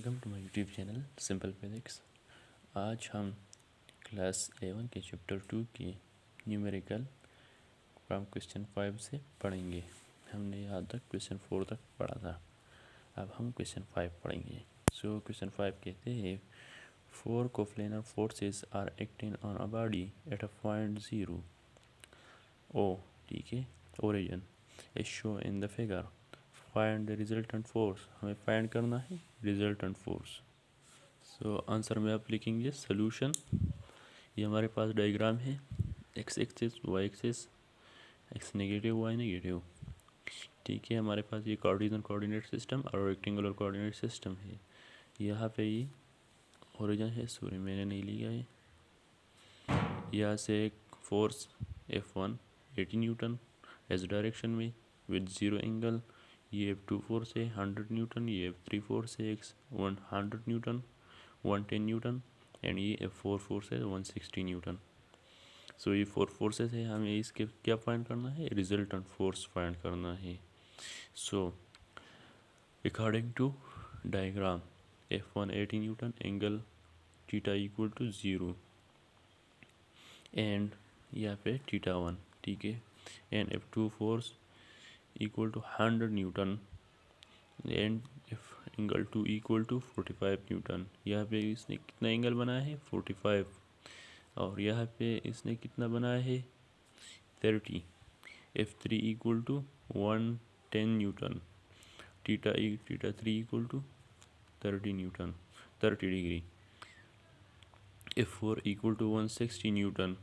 Welcome to my YouTube channel simple physics. आज हम class 11 के चैप्टर 2 की न्यूमेरिकल फ्रॉम क्वेश्चन 5 से पढ़ेंगे। हमने यहाँ तक क्वेश्चन 4 तक पढ़ा था, अब हम क्वेश्चन 5 पढ़ेंगे। सो क्वेश्चन 5 कहते हैं 4 coplanar forces are acting on a body at a point 0 O, ठीक है, origin is show in the figure. Find the resultant force, हमें फाइंड करना है रिजल्टेंट फोर्स। सो आंसर में आप लिखेंगे सोल्यूशन। ये हमारे पास डायग्राम है, X axis Y axis, X negative Y negative, ठीक है। हमारे पास ये कार्टेशियन कोऑर्डिनेट सिस्टम और रेक्टेंगुलर कोऑर्डिनेट सिस्टम है। यहाँ पे ये ओरिजिन है, सॉरी मैंने नहीं लिया है। यहाँ से एक force F1 80 newton X direction में विद 0 एंगल। ये F2 फोर्स है 100 न्यूटन, ये F3 फोर्स है 100 न्यूटन 110 न्यूटन, एंड ये F4 फोर्स है 160 न्यूटन। सो ये 4 फोर्सेस है, हमें इसके क्या फाइंड करना है, रिजल्टेंट फोर्स फाइंड करना है। So according to diagram F1 80 newton, angle theta equal to 0 and यहाँ पे थीटा 1, ठीक है, and F2 force equal to 100 newton and angle 2 equal to 45 newton. यहाँ पे इसने कितना एंगल बनाया है 45, और यहाँ पे इसने कितना बनाया है 30। F3 equal to 110 newton, theta 3 equal to 30 newton 30 degree. F4 equal to 160 newton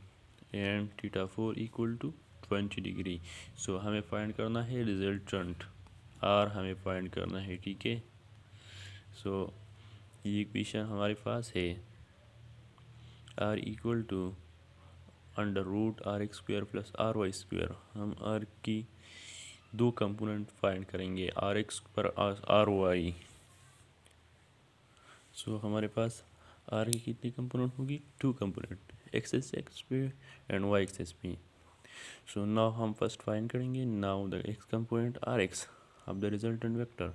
and theta 4 equal to 20 degree. So हमें फाइंड करना है रिजल्टेंट आर, हमें फाइंड करना है, ठीक है। सो ये इक्वेशन हमारे पास है R equal to under root R X square plus R Y square. हम आर की दो कंपोनेंट फाइंड करेंगे, आर एक्स पर आर वाई। सो हमारे पास आर की कितनी कंपोनेंट होगी, टू कंपोनेंट, एक्स पे एंड वाई एक्सेस पे। सो नाउ हम फर्स्ट फाइंड करेंगे now the X component R X of the resultant vector.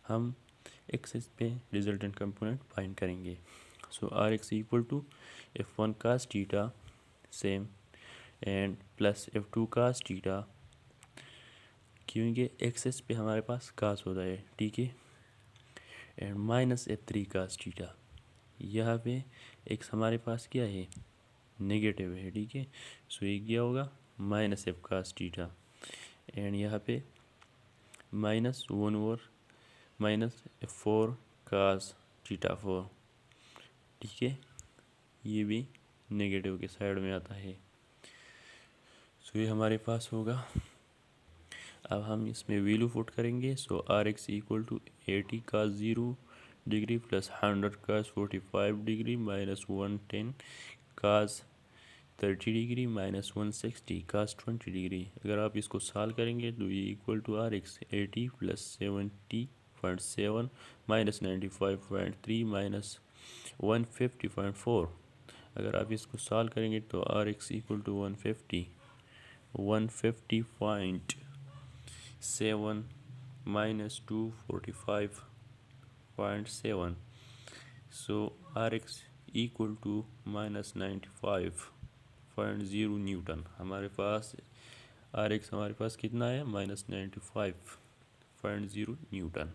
हम एक्सेस पे रिजल्टेंट कंपोनेंट फाइंड करेंगे। So R X equal to F1 cos theta same and plus F2 cos theta, क्योंकि axis पे हमारे पास कास होता है, ठीक है, and minus F3 cos theta. यहाँ पे एक्स हमारे पास क्या है, नेगेटिव है, ठीक है। सो ये क्या होगा minus F cos theta, and यहाँ पे minus 1 over minus F4 cos theta 4, ठीक है, ये भी नेगेटिव के साइड में आता है। सो ये हमारे पास होगा। अब हम इसमें वैल्यू पुट करेंगे। So R X equal to 80 cos 0 degree plus 100 cos 45 degree minus 110 cos 30 degree minus 160 cos 20 degree. अगर आप इसको सॉल्व करेंगे तो ये equal to R X 80 plus 70.7 minus 95.3 minus 150.4। अगर आप इसको सॉल्व करेंगे तो R X equal to 150.7 minus 245.7। So R X equal to minus 95.0 newton. हमारे पास आर एक्स हमारे पास कितना है माइनस 95.0 न्यूटन।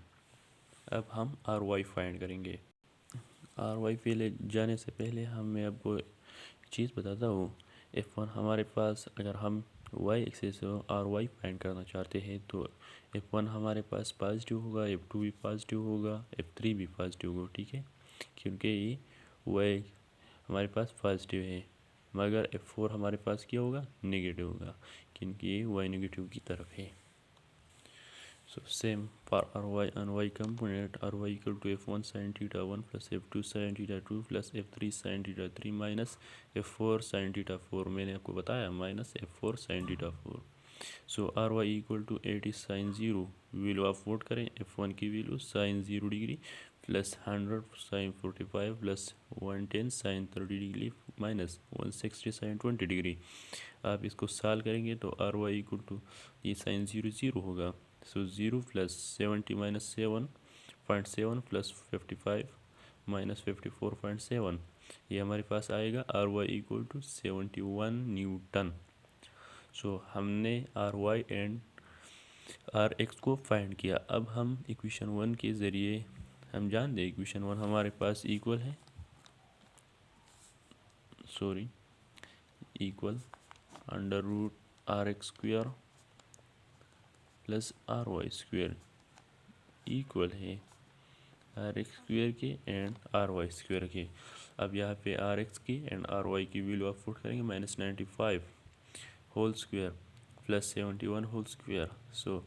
अब हम आर वाई फाइंड करेंगे। आर वाई पहले जाने से पहले मैं आपको चीज़ बताता हूँ। F1 हमारे पास, अगर हम Y axis R Y find करना चाहते हैं तो F1 हमारे पास पॉजिटिव होगा, F2 भी पॉजिटिव होगा, F3 भी पॉजिटिव होगा, ठीक है, क्योंकि ये वाई हमारे पास पॉजिटिव है, मगर F4 हमारे पास क्या होगा नेगेटिव होगा, क्योंकि ये वाई नेगेटिव की तरफ है। So same for Ry and y component, Ry equal to F1 sin theta 1 plus F2 sin theta 2 plus F3 sin theta 3 minus F4 sin theta 4। मैंने आपको बताया minus F4 sin theta 4। So Ry equal to 80 sin 0, value आप वोट करें F1 की value sin 0 degree plus 100 sin 45 plus 110 sin 30 degree minus 160 sin 20 degree. आप इसको solve करेंगे तो Ry इक्वल टू ये sin 0 0 होगा। So 0 plus 70 minus 7 55.7 plus 55 minus 54.7, ये हमारे पास आएगा R Y equal to 71 newton. So हमने R Y and R X को फाइंड किया। अब हम इक्वेशन 1 के ज़रिए हम जान दें इक्वेशन 1 हमारे पास इक्वल है equal under root R X square plus R Y square equal है आर एक्स स्क्वायर के एंड आर वाई स्क्वायर के। अब यहाँ पे आर एक्स की एंड आर वाई की वैल्यू आप पुट करेंगे -95 whole square plus 71 whole square. So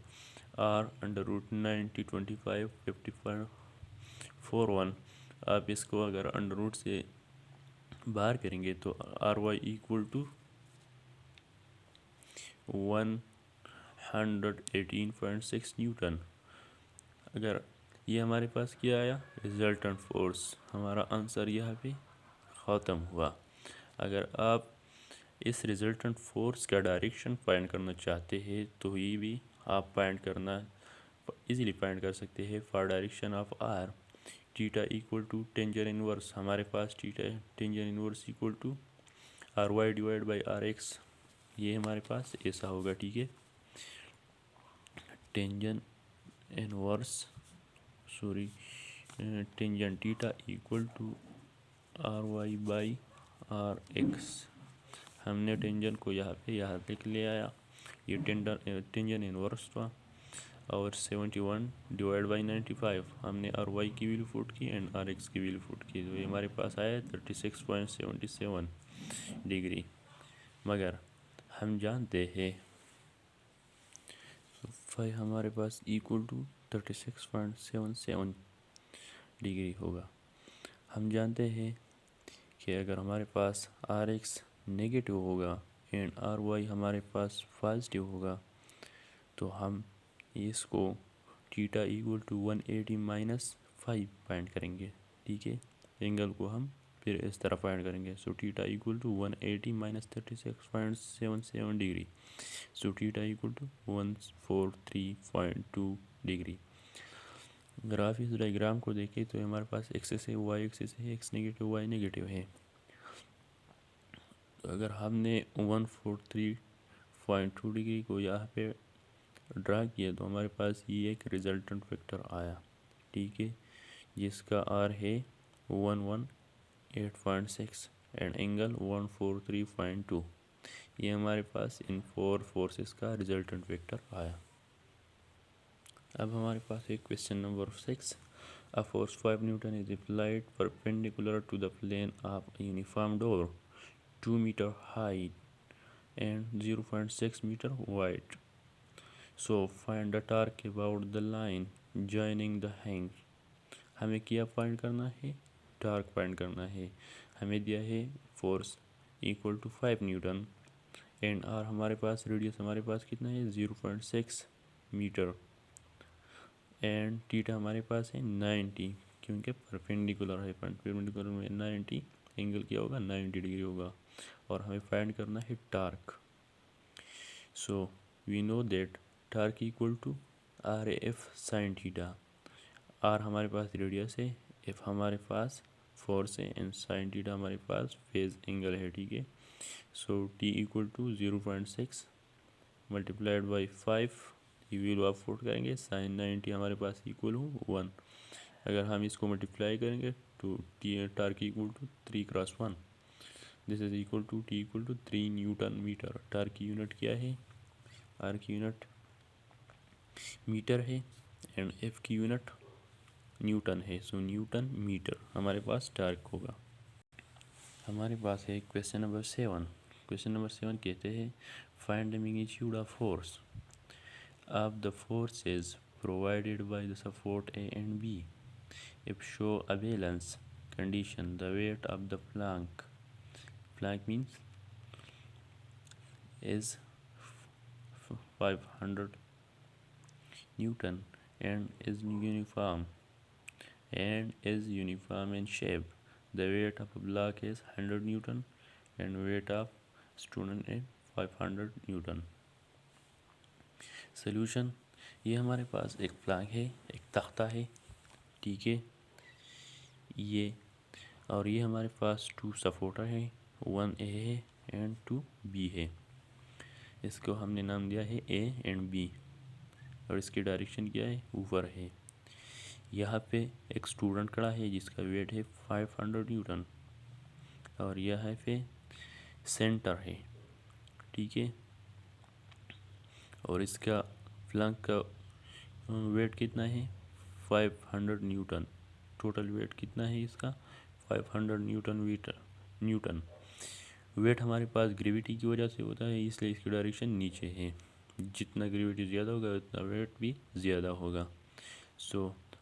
R under root 90 25 55 41। आप इसको अगर अंडर रूट से बाहर करेंगे तो R Y equal to 118.6 newton. अगर ये हमारे पास क्या आया रिजल्टेंट फोर्स, हमारा आंसर यहाँ पे ख़त्म हुआ। अगर आप इस रिजल्टेंट फोर्स का डायरेक्शन फाइंड करना चाहते हैं तो ये भी आप फाइंड करना इजीली फाइंड कर सकते हैं। For direction of R theta equal to tangent inverse, हमारे पास theta tangent inverse equal to R Y divide by R X, ये हमारे पास ऐसा होगा। ठीक है, tangent inverse tangent theta equal to R Y by R X. हमने टेंजन को यहाँ तक ले आया, ये टेंजन इनवर्स था और 71 डिवाइड बाई 95 हमने आर वाई की वैल्यू पुट की एंड आर एक्स की वैल्यू पुट की, तो ये हमारे पास आया 36.77 डिग्री। मगर हम जानते हैं फाई हमारे पास इक्वल टू 36.77 डिग्री होगा। हम जानते हैं कि अगर हमारे पास आर एक्स नेगेटिव होगा एंड आर वाई हमारे पास पॉजिटिव होगा तो हम इसको theta equal to 180 minus 5 find करेंगे। ठीक है, एंगल को हम फिर इस तरह फाइंड करेंगे। So theta equal to 180 minus 36.77 degree. So theta equal to 143.2 degree. अगर आप इस डायग्राम को देखें तो हमारे पास एक्सेस है, वाई एक्सेस है, एक्स नेगेटिव वाई नेगेटिव है। तो अगर हमने 143.2 डिग्री को यहाँ पे ड्रा किया तो हमारे पास ये एक रिजल्टेंट वेक्टर आया। ठीक है, जिसका आर है 118.6 एंड एंगल 143.2। ये हमारे पास इन 4 फोर्सेस का रिजल्टेंट वेक्टर आया। अब हमारे पास एक question number 6। A force 5 newton is applied perpendicular to the plane of a uniform door 2 meter height and 0.6 meter wide. So find the torque about the line joining the hang. हमें क्या find करना है, torque find करना है। हमें दिया है force equal to 5 newton and R हमारे पास रेडियस हमारे पास कितना है 0.6 मीटर एंड थीटा हमारे पास है 90, क्योंकि परपेंडिकुलर है, परपेंडिकुलर में 90 एंगल क्या होगा 90 डिग्री होगा। और हमें फाइंड करना है torque. So we know that torque equal to R F sine theta. R हमारे पास रेडियस है, एफ हमारे पास फोर्स है एंड साइन थीटा हमारे पास फेज एंगल है। ठीक है, so T equal to 0.6 multiplied by 5, ये वैल्यू आप पुट करेंगे, साइन 90 हमारे पास इक्वल हो 1। अगर हम इसको मल्टीप्लाई करेंगे तो T torque equal to 3 cross 1, this is equal to T equal to 3 newton metre. Torque की यूनिट क्या है, आर की यूनिट मीटर है एंड एफ की यूनिट न्यूटन है। सो न्यूटन मीटर हमारे पास टार्क होगा। हमारे पास है क्वेश्चन नंबर 7। क्वेश्चन नंबर 7 कहते हैं find the magnitude of force of the forces provided by the support A and B. If show a balance condition, the weight of the plank means is 500 Newton and is uniform in shape. The weight of a block is 100 Newton and weight of student is 500 Newton. Solution, ये हमारे पास एक Planck है, एक तख्ता है ठीक है। ये और ये हमारे पास 2 सपोर्टर है, 1 ए है एंड 2 बी है। इसको हमने नाम दिया है ए एंड बी और इसकी डायरेक्शन क्या है, ऊपर है। यहाँ पे एक स्टूडेंट खड़ा है जिसका वेट है 500 न्यूटन और यह पे सेंटर है, ठीक है। और इसका फ्लैंक का वेट कितना है, 500 न्यूटन। टोटल वेट कितना है इसका, 500 न्यूटन। वेट हमारे पास ग्रेविटी की वजह से होता है, इसलिए इसकी डायरेक्शन नीचे है। जितना ग्रेविटी ज़्यादा होगा उतना वेट भी ज़्यादा होगा।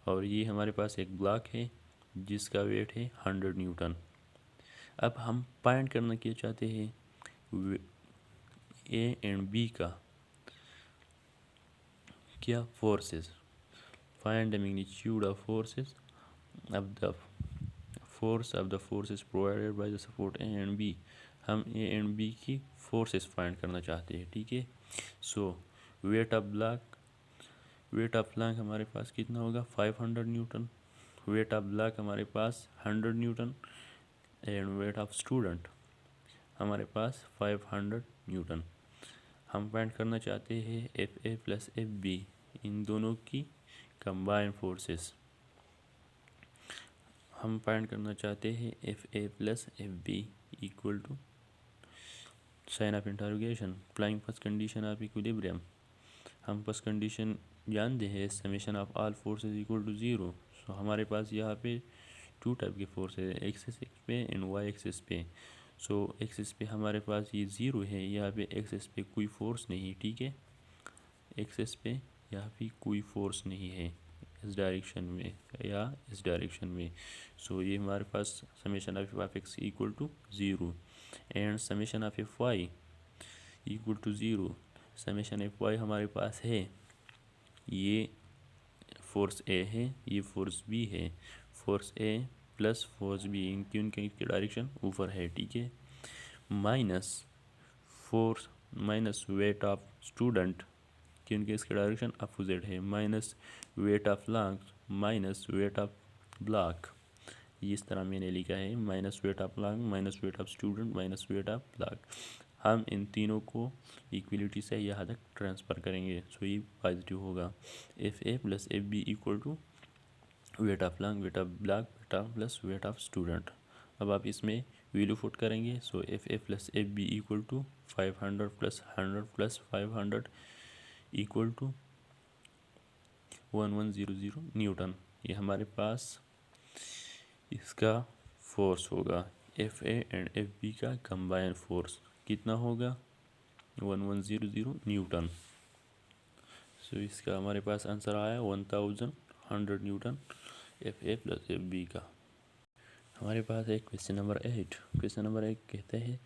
और ये हमारे पास एक ब्लॉक है जिसका वेट है 100 न्यूटन। अब हम फाइंड करना क्या चाहते हैं, ए एंड बी का क्या forces. Find the magnitude of forces of the forces provided by the support A and B। हम ए एंड बी की फोर्सेस फाइंड करना चाहते हैं, ठीक है। वेट ऑफ ब्लॉक हमारे पास कितना होगा, 500 न्यूटन। वेट ऑफ ब्लॉक हमारे पास 100 newton and weight of student हमारे पास 500 न्यूटन। हम फाइंड करना चाहते हैं F A plus F B, इन दोनों की कंबाइंड फोर्सेस। हम फाइंड करना चाहते हैं F A plus F B equal to sign of interrogation applying first condition of equilibrium. हम फर्स्ट कंडीशन जानते हैं, summation of all forces equal to 0। So हमारे पास यहाँ पे 2 टाइप के फोर्स है, एक्स एक्सिस पे एंड वाई एक्सिस पे। सो एक्सिस पे हमारे पास ये 0 है, यहाँ पे एक्सिस पे कोई फोर्स नहीं, ठीक है। एक्सिस पे यहाँ पे कोई फोर्स नहीं है इस डायरेक्शन में या इस डायरेक्शन में। सो ये हमारे पास summation of X equal to 0 and summation of F Y equal to 0। Summation F Y हमारे पास है, ये फोर्स ए है, ये फोर्स बी है। Force A plus force B इनकी उनकी डायरेक्शन ऊपर है, ठीक है। माइनस वेट ऑफ स्टूडेंट क्योंकि इसकी डायरेक्शन अपोजिट है, minus weight of long minus weight of block. इस तरह मैंने लिखा है, minus weight of long minus weight of student minus weight of block. हम इन तीनों को इक्वलिटी से यहाँ तक ट्रांसफ़र करेंगे, सो ये पॉजिटिव होगा। F A plus F B equal to weight of long weight of block weight of plus weight of student. अब आप इसमें वैल्यू पुट करेंगे, so F A plus F B equal to 500 plus 100 plus 500 equal to 1100 newton. ये हमारे पास इसका force होगा, F A and F B का कंबाइन फोर्स कितना होगा, 1100 न्यूटन। सो इसका हमारे पास आंसर आया 1100 newton F A plus F B का। हमारे पास है क्वेश्चन नंबर 8। क्वेश्चन नंबर 8 कहते हैं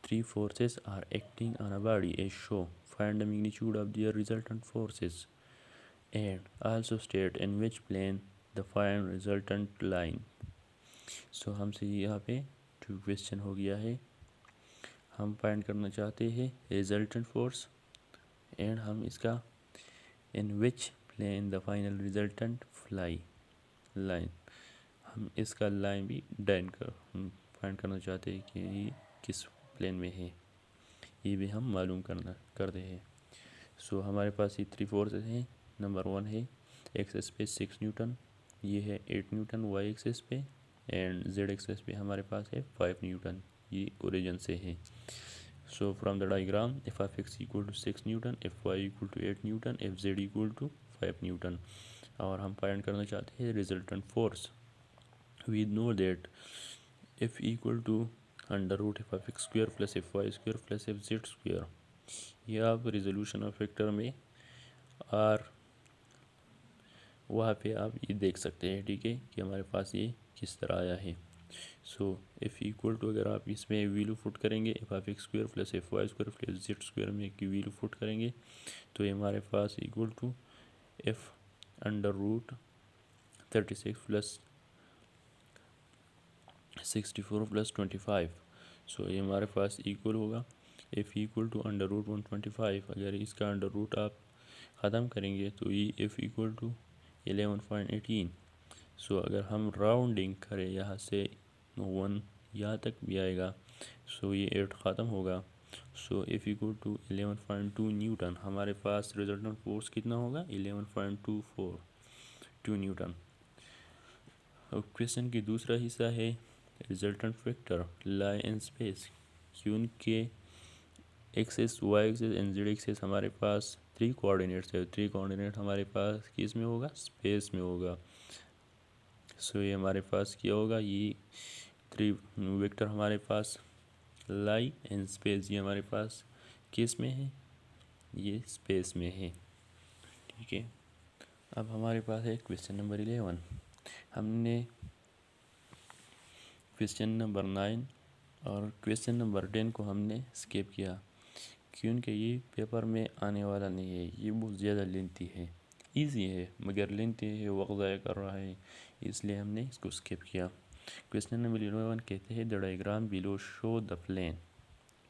3 forces are acting on a body as show, find the magnitude of their resultant forces and also state in which plane the find resultant line। सो हमसे यहाँ पे 2 question हो गया है। हम फाइंड करना चाहते हैं रिजल्टेंट फोर्स एंड हम इसका in which plane the final resultant line. हम इसका लाइन भी हम फाइंड करना चाहते हैं कि ये किस प्लेन में है, ये भी हम मालूम करते हैं। सो हमारे पास ये 3 फोर्सेस हैं। नंबर 1 है एक्सेस पे 6 न्यूटन, ये है 8 न्यूटन वाई एक्सेस पे एंड जेड एक्सेस पे हमारे पास है 5 न्यूटन, ये ओरिजिन से है। So from the diagram F of X equal to 6 newton, F Y equal to 8 newton, F Z equal to 5 newton. और हम फाइंड करना चाहते हैं resultant force. We know that F equal to under root F of X square plus F Y square plus F Z square. ये आप resolution of factor में और वहाँ पे आप ये देख सकते हैं, ठीक है, कि हमारे पास ये किस तरह आया है। सो एफ इक्वल टू अगर आप इसमें वैल्यू पुट करेंगे F of X square plus F Y square plus Z square में की वैल्यू पुट करेंगे तो ये हमारे पास equal to F under root 36 plus 64 plus 25। So ये हमारे पास इक्वल होगा F equal to under root 125। अगर इसका अंडर रूट आप ख़त्म करेंगे तो ये एफ इक्वल टू 11.18। सो अगर हम राउंडिंग करें यहाँ से 1 यहाँ तक भी आएगा, सो ये 8 ख़त्म होगा। So if you go to 11.2 newton, हमारे पास रिजल्टेंट फोर्स कितना होगा? 11.24 न्यूटन। अब क्वेश्चन की दूसरा हिस्सा है resultant vector lie in space. क्योंकि axis, Y axis and Z axis हमारे पास 3 कोऑर्डिनेट्स है, 3 कोऑर्डिनेट हमारे पास किस में होगा? स्पेस में होगा। सो ये हमारे पास क्या होगा? ये 3 वेक्टर हमारे पास लाई इन स्पेस, ये हमारे पास किस में है? ये स्पेस में है। ठीक है, अब हमारे पास है क्वेश्चन नंबर 11। हमने क्वेश्चन नंबर 9 और क्वेश्चन नंबर 10 को हमने स्किप किया क्योंकि ये पेपर में आने वाला नहीं है, ये बहुत ज़्यादा लेंथी है। इजी है मगर लेंथी है, वक्त ज़ाया कर रहा है, इसलिए हमने इसको स्किप किया। क्वेश्चन नंबर 11 कहते हैं the diagram below show the plane.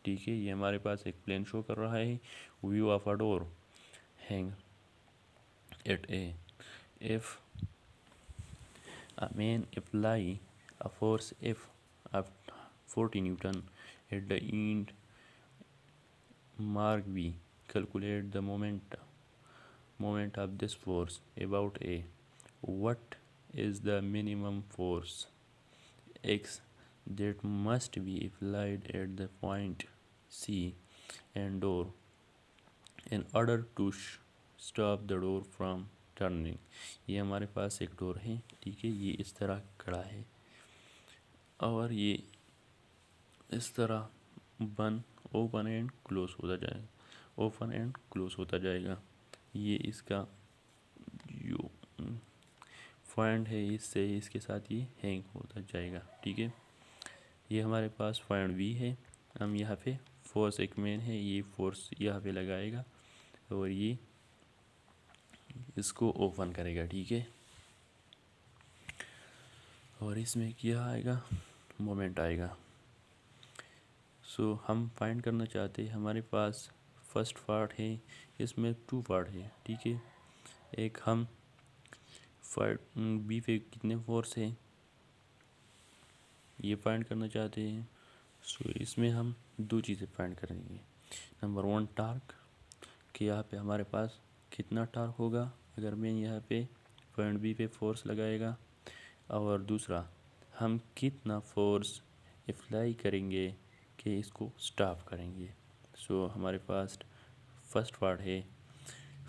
ठीक है, ये हमारे पास एक प्लेन शो कर रहा है। View of a door hang at a if a man apply a force F of 40 Newton at the end mark B. Calculate the moment of this force about A. What is the minimum force X that must be applied at the point C and door in order to stop the door from turning. ये हमारे पास एक door है, ठीक है, ये इस तरह खड़ा है और ये इस तरह ओपन एंड क्लोज होता जाएगा, ओपन एंड क्लोज होता जाएगा। ये इसका जो पॉइंट है इससे इसके साथ ये हैंग होता जाएगा। ठीक है, ये हमारे पास पॉइंट बी है। हम यहाँ पे फोर्स एक मेन है, ये फोर्स यहाँ पे लगाएगा और ये इसको ओपन करेगा। ठीक है, और इसमें क्या आएगा? मोमेंट आएगा। सो हम फाइंड करना चाहते हैं, हमारे पास फर्स्ट पार्ट है, इसमें 2 पार्ट है। ठीक है, एक हम बी पे कितने फोर्स है ये फाइंड करना चाहते हैं। सो इसमें हम 2 चीज़ें फाइंड करेंगे। नंबर 1 टार्क, कि यहाँ पे हमारे पास कितना टार्क होगा अगर मैं यहाँ पे पॉइंट बी पे फोर्स लगाएगा, और दूसरा हम कितना फोर्स अप्लाई करेंगे कि इसको स्टॉप करेंगे। सो हमारे पास फर्स्ट पार्ट है,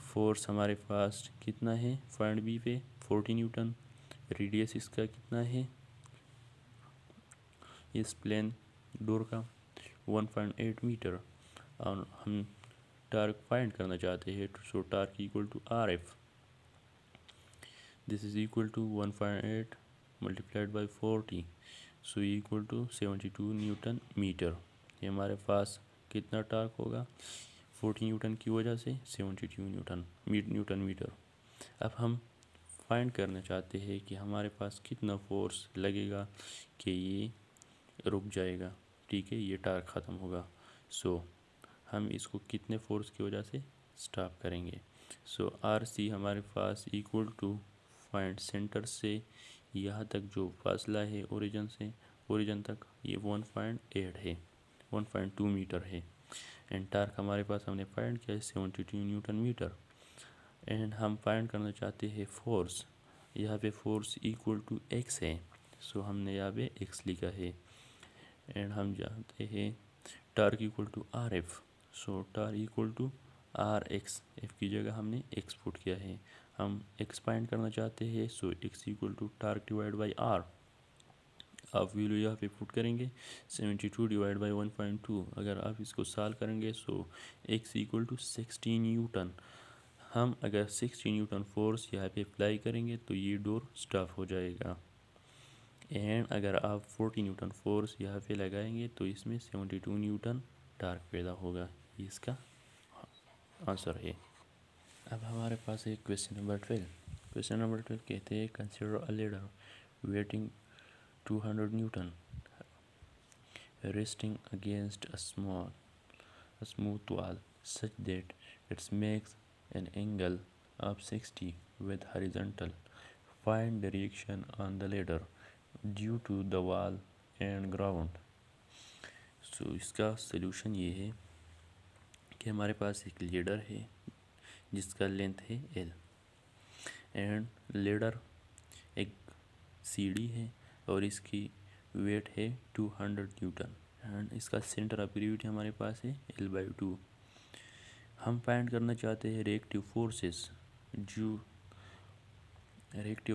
फोर्स हमारे पास कितना है पॉइंट बी पे 40 न्यूटन, रेडियस इसका कितना है इस प्लेन डोर का 1.8 मीटर, और हम टार्क फाइंड करना चाहते हैं। So torque equal to R F, this is equal to 1.8 multiplied by 40, so equal to 72 newton metre. ये हमारे पास कितना टार्क होगा 40 न्यूटन की वजह से 72 न्यूटन मीटर। अब हम फाइंड करना चाहते हैं कि हमारे पास कितना फोर्स लगेगा कि ये रुक जाएगा। ठीक है, ये टार्क ख़त्म होगा। सो हम इसको कितने फोर्स की वजह से स्टॉप करेंगे। सो आर सी हमारे पास इक्वल टू पॉइंट सेंटर से यहाँ तक जो फासला है ओरिजिन से ओरिजिन तक, ये 1.8 है, 1.2 मीटर है। एंड टार्क हमारे पास हमने फाइंड किया है 72 न्यूटन मीटर। एंड हम फाइंड करना चाहते हैं फोर्स, यहाँ पे फोर्स इक्वल टू एक्स है। सो हमने यहाँ पे एक्स लिखा है। एंड हम जानते हैं torque equal to R F. So torque equal to R X, F की जगह हमने एक्स पुट किया है। हम एक्स फाइंड करना चाहते हैं, so X equal to torque divide by R. आप वैल्यू यहाँ पे पुट करेंगे 72 डिवाइड बाई 1.2। अगर आप इसको सॉल्व करेंगे सो एक्स इक्वल टू 16 न्यूटन। हम अगर 16 न्यूटन फोर्स यहाँ पे अप्लाई करेंगे तो ये डोर स्टॉप हो जाएगा। एंड अगर आप 40 न्यूटन फोर्स यहाँ पे लगाएंगे तो इसमें 72 न्यूटन टार्क पैदा होगा। ये इसका आंसर है। अब हमारे पास है क्वेश्चन नंबर 12। क्वेश्चन नंबर 12 कहते हैं consider a ladder waiting 200 Newton resting against a smooth wall such that it makes an angle of 60 with horizontal find the reaction on the ladder due to the wall and ground. So इसका solution ये है कि हमारे पास एक ladder है जिसका length है L एंड लेडर एक सीढ़ी है और इसकी वेट है 200 न्यूटन एंड इसका सेंटर ऑफ ग्रेविटी हमारे पास है L/2। हम फाइंड करना चाहते हैं reactive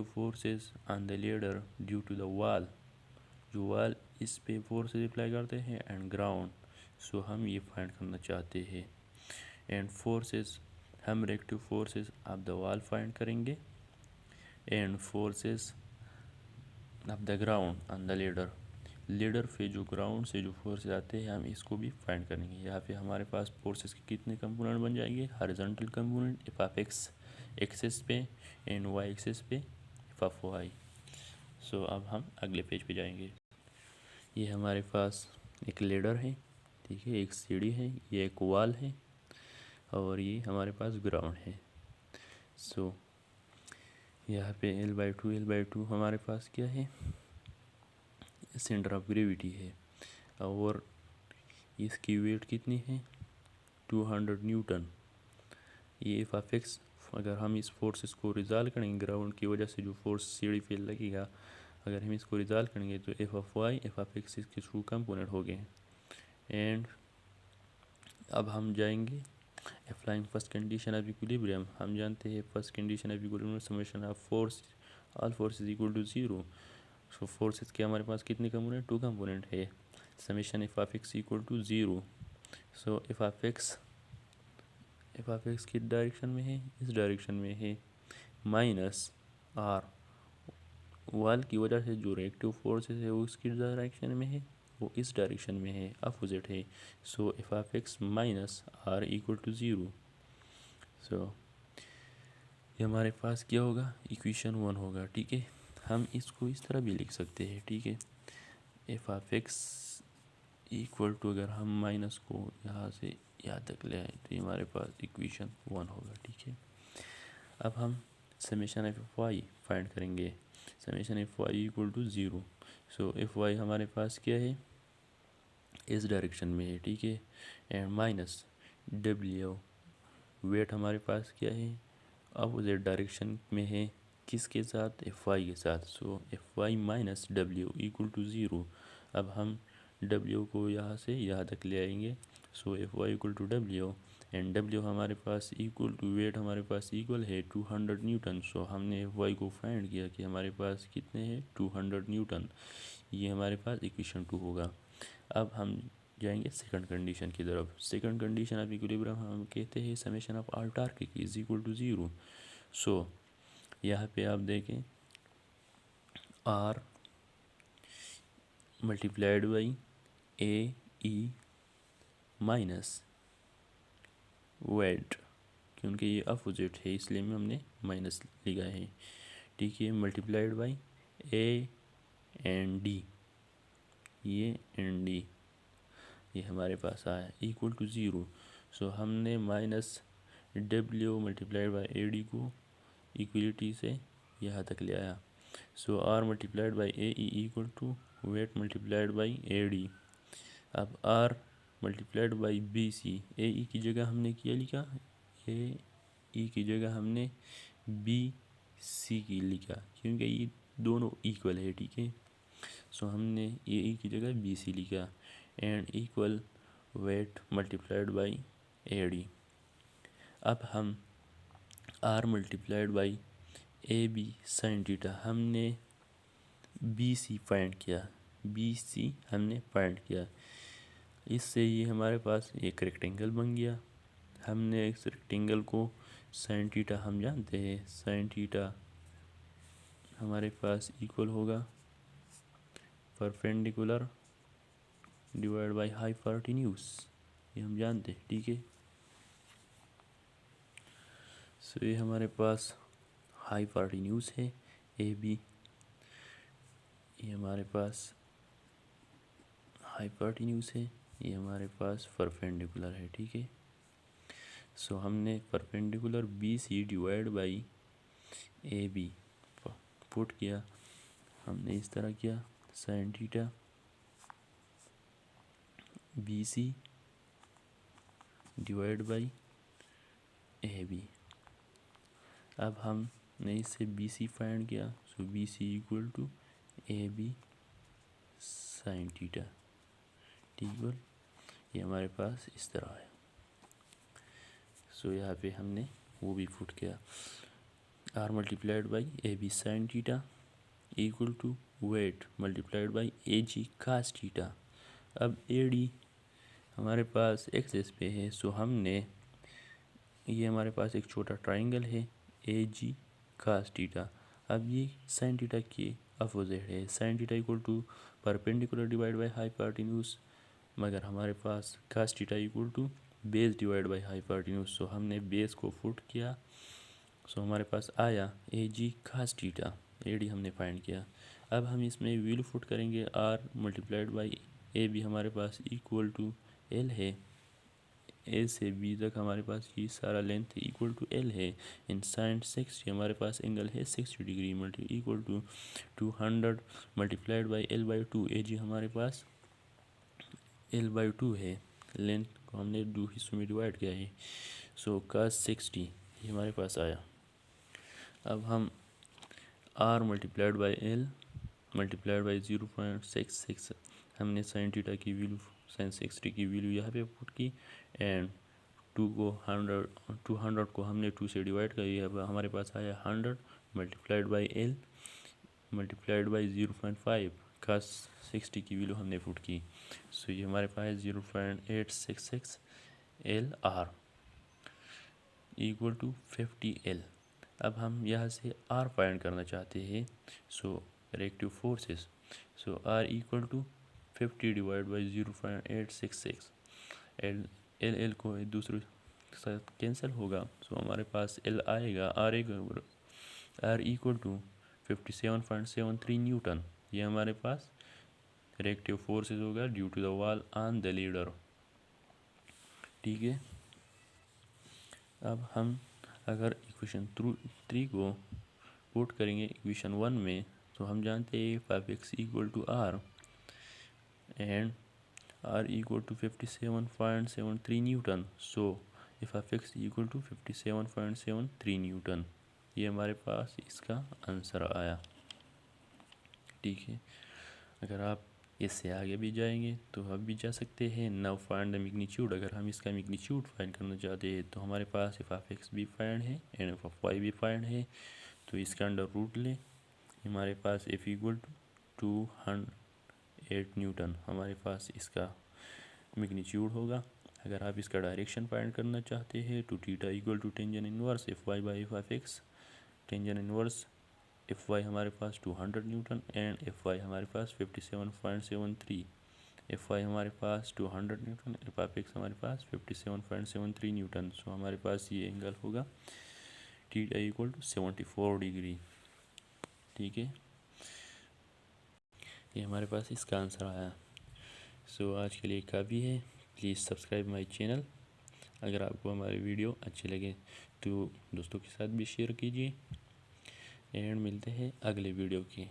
forces on the ladder due to the wall, जो वॉल इस पे फोर्सेस अप्लाई करते हैं एंड ग्राउंड। सो हम ये फाइंड करना चाहते हैं एंड फोर्सेस, हम reactive forces of the wall find करेंगे and forces of the ground on the ladder पे जो ग्राउंड से जो फोर्सेस आते हैं हम इसको भी फाइंड करेंगे। यहाँ पे हमारे पास फोर्सेस के कितने कंपोनेंट बन जाएंगे, horizontal component F of X axis पे एंड वाई एक्सेस पे एफ ऑफ वाई। सो अब हम अगले पेज पे जाएंगे। ये हमारे पास एक लेडर है, ठीक है, एक सीढ़ी है, ये एक वॉल है और ये हमारे पास ग्राउंड है। सो यहाँ पे L/2 हमारे पास क्या है, सेंटर ऑफ ग्रेविटी है और इसकी वेट कितनी है 200 न्यूटन। ये एफ ऑफ एक्स, अगर हम इस फोर्सेस को रिजॉल्व करेंगे ग्राउंड की वजह से जो फोर्स सीढ़ी पे लगेगा, अगर हम इसको रिजॉल्व करेंगे तो F of Y F of X इसके थ्रू कंपोनेंट हो गए। एंड अब हम जाएंगे applying first condition of equilibrium. हम जानते हैं first condition of equilibrium summation of force all forces equal to 0। So forces के हमारे पास कितने कंपोनेंट, 2 कंपोनेंट है, summation F of X equal to 0। So F of X किस डायरेक्शन में है, इस डायरेक्शन में है, माइनस आर, वॉल की वजह से जो रिएक्टिव फोर्सेस है वो किस डायरेक्शन में है, वो इस डायरेक्शन में है, अपोजिट है। So F of X minus R equal to 0। So ये हमारे पास क्या होगा, इक्वेशन 1 होगा, ठीक है। हम इसको इस तरह भी लिख सकते हैं, ठीक है, F of X equal to, अगर हम माइनस को यहाँ से यहाँ तक ले आए तो ये हमारे पास इक्वेशन 1 होगा, ठीक है। अब हम समेशन एफ वाई फाइंड करेंगे, summation F Y equal to 0। So F Y हमारे पास क्या है, इस डायरेक्शन में है, ठीक है, एंड माइनस डब्ल्यू, वेट हमारे पास क्या है, अपोजिट डायरेक्शन में है, किसके साथ, एफ वाई के साथ। So F Y minus W equal to 0। अब हम डब्ल्यू को यहाँ से यहाँ तक ले आएंगे। So F Y equal to W and W हमारे पास इक्वल टू, वेट हमारे पास इक्वल है 200 न्यूटन। सो हमने एफ वाई को फाइंड किया कि हमारे पास कितने हैं 200 न्यूटन। ये हमारे पास इक्वेशन 2 होगा। अब हम जाएंगे सेकंड कंडीशन की तरफ। सेकंड कंडीशन ऑफ इक्विलिब्रियम हम कहते हैं summation of all torque is equal to 0। So यहाँ पे आप देखें R multiplied by A E minus weight, क्योंकि ये अपोजिट है इसलिए में हमने माइनस लिखा है, ठीक है, multiplied by A and D, ये एंड डी, ये हमारे पास आया इक्वल टू 0। सो हमने minus W multiplied by A D को इक्वलिटी से यहाँ तक ले आया। So R multiplied by A E equal to weight multiplied by A D. अब R multiplied by B C, A E की जगह हमने क्या लिखा, ए ई की जगह हमने बी सी की लिखा, क्योंकि ये दोनों इक्वल है, ठीक है। सो हमने ए ई की जगह बी सी लिखा and equal weight multiplied by A D. अब हम R multiplied by A B sine theta, हमने बी सी फाइंड किया, बी सी हमने फाइंड किया, इससे ये हमारे पास एक रेक्टेंगल बन गया। हमने इस रेक्टेंगल को साइन थीटा, हम जानते हैं साइन थीटा हमारे पास इक्वल होगा परपेंडिकुलर डिवाइड बाई हाइपोटेन्यूज, ये हम जानते हैं, ठीक है। सो ये हमारे पास हाइपोटेन्यूज है ए बी, ये हमारे पास हाइपोटेन्यूज है, ये हमारे पास परपेंडिकुलर है, ठीक है। सो हमने perpendicular B C divide by A B put किया, हमने इस तरह किया sine theta B C divide by A B. अब हमने इससे बी सी फाइंड किया, so B C equal to A B sine theta, equal ये हमारे पास इस तरह है। सो यहाँ पे हमने वो भी पुट किया, R multiplied by A B sine theta equal to weight multiplied by A G cos theta. अब ए डी हमारे पास एक्सेस पे है, सो हमने ये हमारे पास एक छोटा ट्राइंगल है ए जी कास थीटा। अब ये साइन थीटा की अपोजिट है, sine theta equal to perpendicular divide by hypotenuse, मगर हमारे पास cos theta equal to base divide by hypotenuse. So हमने बेस को पुट किया, सो हमारे पास आया A G cos theta, A D हमने फाइंड किया। अब हम इसमें वैल्यू पुट करेंगे, R multiplied by A B हमारे पास इक्वल टू एल है, ए से बी तक हमारे पास ये सारा लेंथ इक्वल टू एल है। इन साइन 60 हमारे पास एंगल है 60 degree multi equal to 200 multiplied by L by two. A G हमारे पास एल बाई टू है, लेंथ को हमने दो हिस्सों में डिवाइड किया है, सो cos 60 ये हमारे पास आया। अब हम R multiplied by L multiplied by 0.66 हमने साइन थीटा की वैल्यू साइन 60 की वैल्यू यहाँ पे पुट की, एंड 200 को हमने 2 से डिवाइड किया, अब हमारे पास आया 100 multiplied by L multiplied by 0.5 cos 60 की वैल्यू हमने पुट की, सो ये हमारे पास 0.866 L R equal to 50 L. अब हम यहाँ से आर फाइंड करना चाहते हैं, so reactive forces, so R equal to 50 divide by 0.866, L L L को एक दूसरे के साथ कैंसिल होगा, सो हमारे पास एल आएगा, आर इक्वल टू 57.73 न्यूटन। ये हमारे पास रिएक्टिव फोर्सेस होगा due to the wall on the ladder, ठीक है। अब हम अगर इक्वेशन 3 को पुट करेंगे इक्वेशन 1 में, तो हम जानते हैं 5x equal to R and R equal to 57.73 newton, so if x equal to 57.73 newton, ये हमारे पास इसका आंसर आया, ठीक है। अगर आप इससे आगे भी जाएंगे तो आप भी जा सकते हैं। नाउ फाइंड द मैग्नीट्यूड, अगर हम इसका मैग्नीट्यूड फाइंड करना चाहते हैं तो हमारे पास एफ ऑफ एक्स भी फाइंड है एंड एफ ऑफ वाई भी फाइंड है, तो इसका अंडर रूट लें, हमारे पास एफ इक्वल टू 208 न्यूटन हमारे पास इसका मैग्नीट्यूड होगा। अगर आप इसका डायरेक्शन फाइंड करना चाहते हैं तो theta equal to tangent inverse F Y by F of X, tangent inverse F Y हमारे पास 200 न्यूटन एंड एफ वाई हमारे पास 57.73, एफ वाई हमारे पास 200 न्यूटन, एफ ऑफ एक्स हमारे पास 57.73 न्यूटन, सो हमारे पास ये एंगल होगा थीटा इक्वल टू 74 डिग्री, ठीक है। ये हमारे पास इसका आंसर आया। सो आज के लिए काफ़ी है, प्लीज़ सब्सक्राइब माय चैनल। अगर आपको हमारे वीडियो अच्छे लगे तो दोस्तों के साथ भी शेयर कीजिए, एंड मिलते हैं अगले वीडियो की।